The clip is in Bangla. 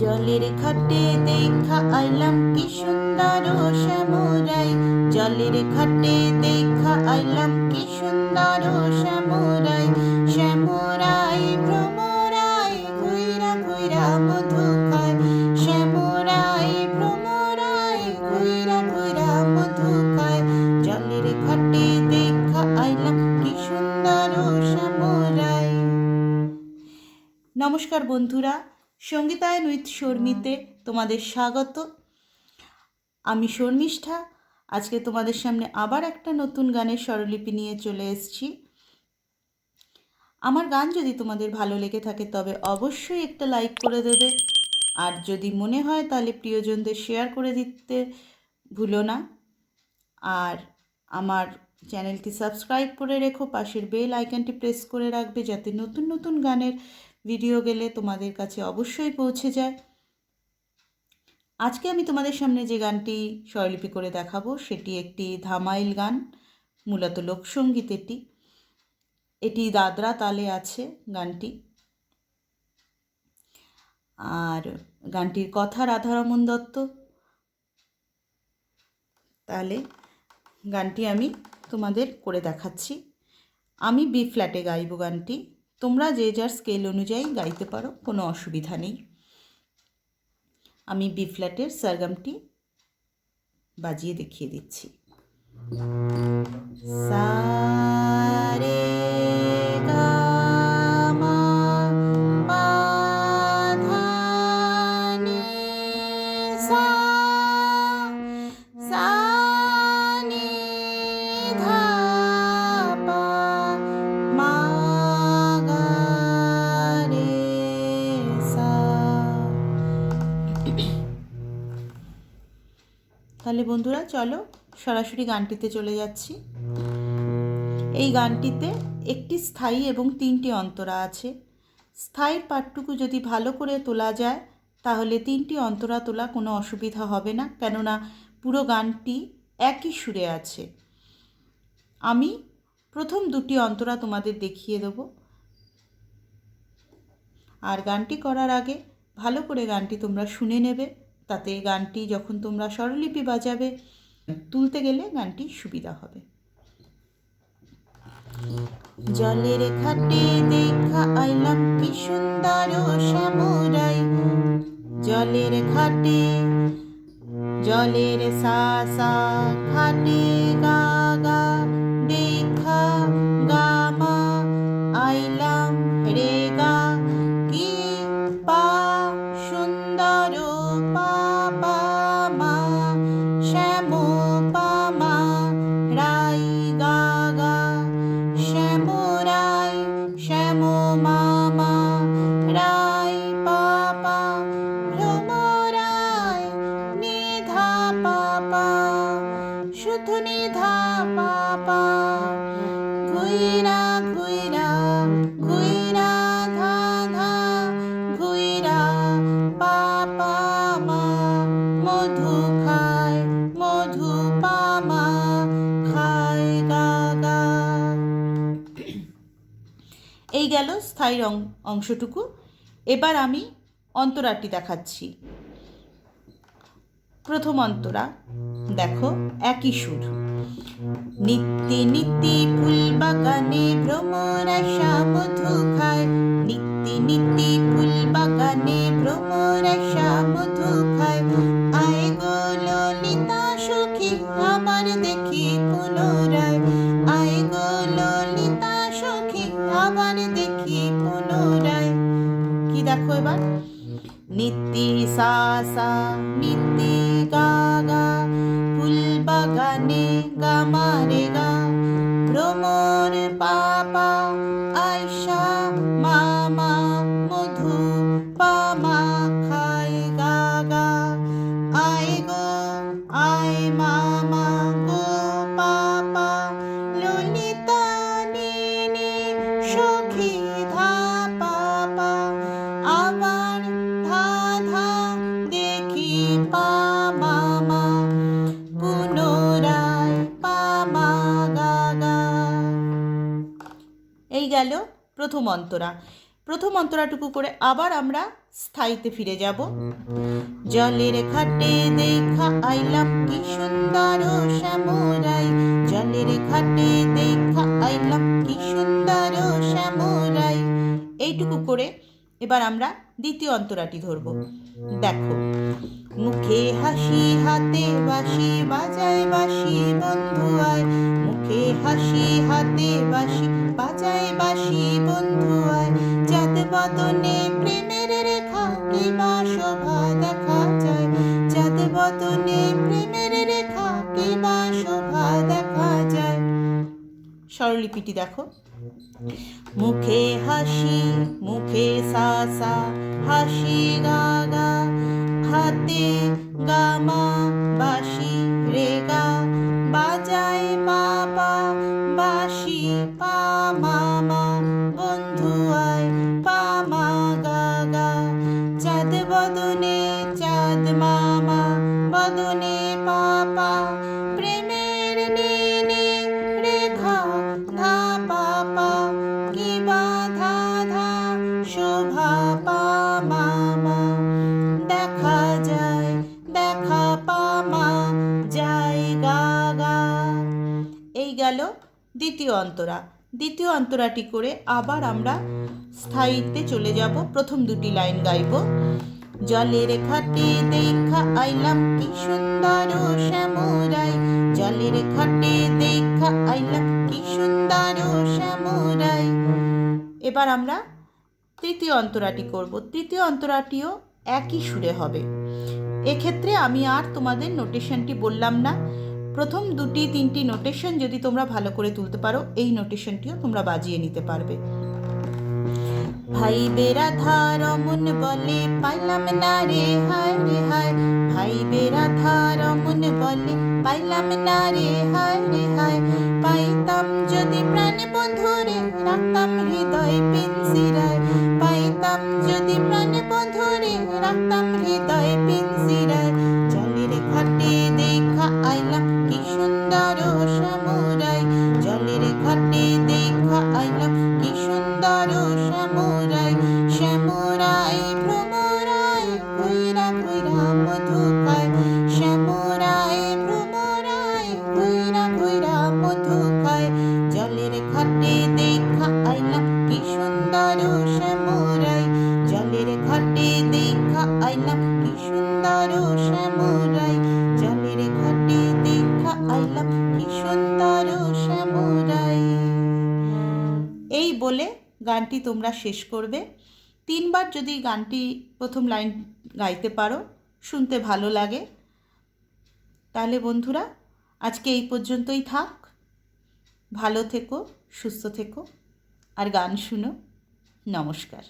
জলের ঘাটে দেখা আইলাম কি সুন্দর শ্যামরাই, জলের ঘাটে দেখা আইলাম কি সুন্দর শ্যামরাই। শ্যামরাই ভ্রমরাই ঘুইরা ঘুইরা মধু খায়, শ্যামরাই ভ্রমরাই ঘুইরা ঘুইরা মধু খায়। জলের ঘাটে দেখা আইলাম কি সুন্দর শ্যামরাই। নমস্কার বন্ধুরা, সঙ্গীতায়ন উইথ শর্মিতে তোমাদের স্বাগত। আমি শর্মিষ্ঠা। আজকে তোমাদের সামনে আবার একটা নতুন গানের স্বরলিপি নিয়ে চলে এসেছি। আমার গান যদি তোমাদের ভালো লেগে থাকে তবে অবশ্যই একটা লাইক করে দেবে, আর যদি মনে হয় তাহলে প্রিয়জনদের শেয়ার করে দিতে ভুলো না। আর আমার চ্যানেলটি সাবস্ক্রাইব করে রেখো, পাশের বেল আইকনটি প্রেস করে রাখবে যাতে নতুন নতুন গানের ভিডিও গেলে তোমাদের কাছে অবশ্যই পৌঁছে যায়। আজকে আমি তোমাদের সামনে যে গানটি স্বরলিপি করে দেখাবো সেটি একটি ধামাইল গান, মূলত লোকসঙ্গীত। এটি দাদরা তালে আছে গানটি। আর গানটির কথা রাধারমন দত্ত। তাহলে গানটি আমি তোমাদের করে দেখাচ্ছি। আমি বি ফ্ল্যাটে গাইব গানটি, তোমরা যে যার স্কেল অনুযায়ী গাইতে পারো, কোনো অসুবিধা নেই। আমি বি ফ্ল্যাটের সরগমটি বাজিয়ে দেখিয়ে দিচ্ছি। সা রে গা মা পা ধা নি সা, সা নি ধা পা মা গা রে সা। তাহলে বন্ধুরা চলো সরাসরি গানটিতে চলে যাচ্ছি। এই গানটিতে একটি স্থায়ী এবং 3টি অন্তরা আছে। স্থায়ীর পাঠটুকু যদি ভালো করে তোলা যায় তাহলে 3টি অন্তরা তোলা কোনো অসুবিধা হবে না, কেননা পুরো গানটি একই সুরে আছে। আমি প্রথম 2টি অন্তরা তোমাদের দেখিয়ে দেব। আর গানটি করার আগে ভালো করে গানটি তোমরা শুনে নেবে, তাতে গানটি যখন তোমরা স্বরলিপি বাজাবে তুলতে গেলে গানটি সুবিধা হবে। জলের ঘাটে দেখা আইলাম কি সুন্দর শ্যামরাই, জলের ঘাটে জলের সা সা ঘাটে গা গা দেখা গা মা আইলাম রে গা কি পা সুন্দর পা পা মা শ্যাম পা মা রাই গা গা শ্যাম রাই শ্যাম মা মা রাই পা পা ভ্রমরাই নিধা পা পা শুধু নিধা পা পা ঘুইরা ঘুইরা ঘুইরা ধা ধা ঘুইরা পা পা মা মধু খায় মধু পা মা খায় গা গা। এই গেল স্থায়ী অংশটুকু। এবার আমি অন্তরাটি দেখাচ্ছি। প্রথম অন্তরা দেখো, একই সুর। নিত্যি নিত্যি ফুল বাগানে ভ্রমরা মধু খায়, নিত্যি নিত্যি ফুল বাগানে ভ্রমরা মধু খায়। আয় গো ললিতা সখী আমার দেখি পুনরায়, আয় গো ললিতা সখী আমার দেখি পুনরায়। কি দেখো এবার, নিত্যি সা সা নিত্যি গা গা ফুল বাগানে গা মা রে গা ভ্রমর পা পা আয়সা মা মা মধু পা মা খায় গা গা। আয় গো আয় মা মা গো পা পা ললিতা নি নি সখী ধা পা পা আবার ধা ধা দেখি পা মা মা পুনরায় পা মা গা গা। এই গেল প্রথম অন্তরা। প্রথম অন্তরাটুকু করে আবার আমরা স্থায়ীতে ফিরে যাব। জলের ঘাটে দেখা আইলাম কি সুন্দর শ্যামরাই, জলের ঘাটে দেখা আইলাম কি সুন্দর শ্যামরাই। এইটুকু করে এবার আমরা দ্বিতীয় অন্তরাটি ধরব। দেখো, মুখে হাসি হাতে বাঁশি বাজায় বাঁশি বন্ধু আয়, মুখে হাসি হাতে বাঁশি বাজায় বাঁশি বন্ধু আয়, চাঁদ বদনে প্রেমের রেখা কি বা শোভা দেখা যায়, চাঁদ বদনে প্রেমের রেখা কি বা শোভা দেখা যায়। স্বরলিপিটি দেখো, মুখে হাসি মুখে সাসা হাসি গাগা, হাতে গামা বাঁশি রেগা, বাজায় বাবা বাঁশি পা মামা বন্ধু আয় পা মা গাগা, চাঁদ বদনে চাঁদ মামা বদনে পাপা, প্রেমের নীনে রেখা ধা পাপা কি বা ধা ধা শোভা পা মামা, দেখা যায় দেখা পামা যায় গাগা। এই গেল দ্বিতীয় অন্তরা। দ্বিতীয় অন্তরাটি করে আবার আমরা স্থায়ীতে চলে যাব। প্রথম দুটি লাইন গাইব। জলের ঘাটে দেখা আইলাম কি সুন্দর শ্যামরাই, জলের ঘাটে দেখা আইলাম কি সুন্দর শ্যামরাই। এবার আমরা তৃতীয় অন্তরাটি করব। তৃতীয় অন্তরাটিও একই সুরে হবে। এক্ষেত্রে আমি আর তোমাদের নোটেশনটি বললাম না। প্রথম দুটি তিনটি নোটেশন যদি তোমরা ভালো করে তুলতে পারো, এই নোটেশনটিও তোমরা বাজিয়ে নিতে পারবে। ভাই বেড়া ধার অমন বলে পাইলাম না রে হায় রে হায়, ভাই বেড়া ধার অমন বলে পাইলাম না রে হায় রে হায়, পাইতাম যদি প্রাণ বন্ধুরে রাখতাম হৃদয় পিঞ্জিরায়, পাইতাম যদি প্রাণ বন্ধুরে রাখতাম হৃদয় পিঞ্জিরায়, জলের ঘাটে দেখা আইলাম কি সুন্দর শ্যামরাই, জলের ঘাটে দেখা আইলাম কি সুন্দর শ্যামরাই, শ্যামরাই ভ্রমরাই ঘুইরা ঘুইরা মধু খায়, শ্যামরাই ভ্রমরাই ঘুইরা ঘুইরা মধু খায়, জলের ঘাটে দেখা আইলাম কি সুন্দর শ্যামরাই, জলের ঘাটে দেখা আইলাম কি সুন্দর শ্যামরাই, জলের ঘাটে দেখা আইলাম কি সুন্দর শ্যামরাই। এই বলে গানটি তোমরা শেষ করবে। তিনবার যদি গানটি প্রথম লাইন গাইতে পারো, শুনতে ভালো লাগে। তাহলে বন্ধুরা, আজকে এই পর্যন্তই থাক। ভালো থেকো, সুস্থ থেকো, আর গান শুনো। নমস্কার।